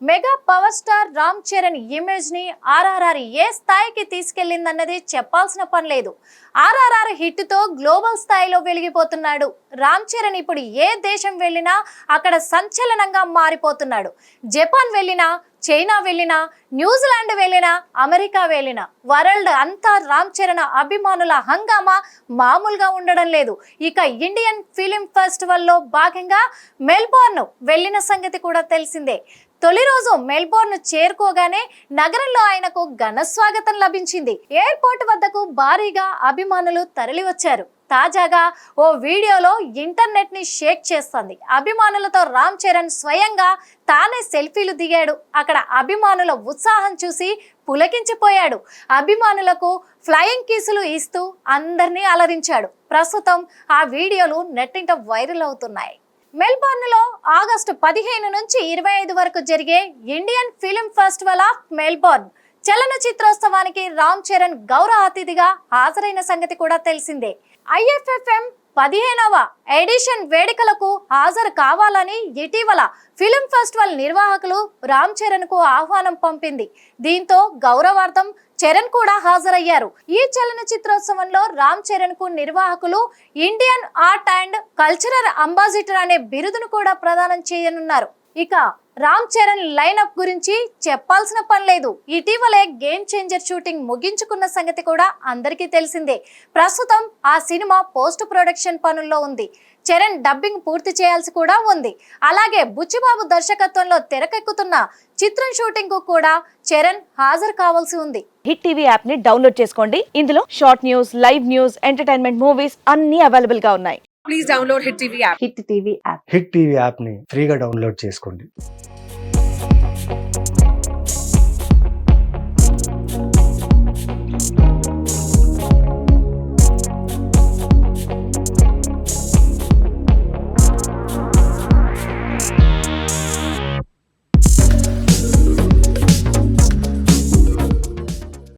Mega power star Ram Charan image ని ఆర్ఆర్ఆర్ ఏ స్థాయికి తీసుకెళ్లిందన్నది చెప్పాల్సిన పని లేదు. ఆర్ఆర్ఆర్ హిట్ తో గ్లోబల్ స్థాయిలో వెలిగిపోతున్నాడు. రామ్ చరణ్ ఇప్పుడు ఏ దేశం వెళ్ళినా అక్కడ సంచలనంగా మారిపోతున్నాడు. జపాన్ వెళ్ళినా, చైనా వెళ్ళినా, న్యూజిలాండ్ వెళ్ళినా, అమెరికా వెళ్ళినా వరల్డ్ అంతా రామ్ చరణ్ అభిమానుల హంగామా మామూలుగా ఉండడం లేదు. ఇక ఇండియన్ ఫిలిం ఫెస్టివల్లో భాగంగా మెల్బోర్న్ వెళ్ళిన సంగతి కూడా తెలిసిందే. తొలి రోజు మెల్బోర్న్ చేరుకోగానే నగరంలో ఆయనకు ఘన స్వాగతం లభించింది. ఎయిర్పోర్ట్ వద్దకు భారీగా అభిమానులు తరలి వచ్చారు. తాజాగా ఓ వీడియోలో ఇంటర్నెట్ ని షేక్ చేస్తుంది. అభిమానులతో రామ్ చరణ్ స్వయంగా తానే సెల్ఫీలు దిగాడు. అక్కడ అభిమానుల ఉత్సాహం చూసి పులకించిపోయాడు. అభిమానులకు ఫ్లయింగ్ కిసులు ఇస్తూ అందరినీ అలరించాడు. ప్రస్తుతం ఆ వీడియోలు నెట్టింట వైరల్ అవుతున్నాయి. మెల్బోర్న్లో ఆగస్టు 15 నుంచి 25 వరకు జరిగే Indian film festival of Melbourne చలనచిత్రోత్సవానికి రామ్ చరణ్ గౌరవ అతిథిగా హాజరైన సంగతి కూడా తెలిసిందే. IFFM 15వ ఎడిషన్ వేడుకలకు హాజరు కావాలని ఇటీవల ఫిలిం ఫెస్టివల్ నిర్వాహకులు రామ్ చరణ్ కు ఆహ్వానం పంపింది. దీంతో గౌరవార్థం చరణ్ కూడా హాజరయ్యారు. ఈ చలనచిత్రోత్సవంలో రామ్ చరణ్ కు నిర్వాహకులు Indian art and cultural ambassador అనే బిరుదును కూడా ప్రదానం చేయనున్నారు. ఇక రామ్ చరణ్ లైనప్ గురించి చెప్పాల్సిన పని లేదు. ఇటీవలే గేమ్ చేంజర్ షూటింగ్ ముగించుకున్న సంగతి కూడా అందరికీ తెలిసిందే. ప్రస్తుతం ఆ సినిమా పోస్ట్ ప్రొడక్షన్ పనుల్లో ఉంది. చరణ్ డబ్బింగ్ పూర్తి చేయాల్సి కూడా ఉంది. అలాగే బుచ్చిబాబు దర్శకత్వంలో తెరకెక్కుతున్న చిత్రం షూటింగ్ కు కూడా చరణ్ హాజరు కావాల్సి ఉంది. హిట్ టీవీ యాప్ ని డౌన్లోడ్ చేసుకోండి. ఇందులో short news, live news, entertainment movies అన్ని అవైలబుల్ గా ఉన్నాయి. Please download Hit TV app. Hit TV app hit TV యాప్ని ఫ్రీగా డౌన్లోడ్ చేసుకోండి.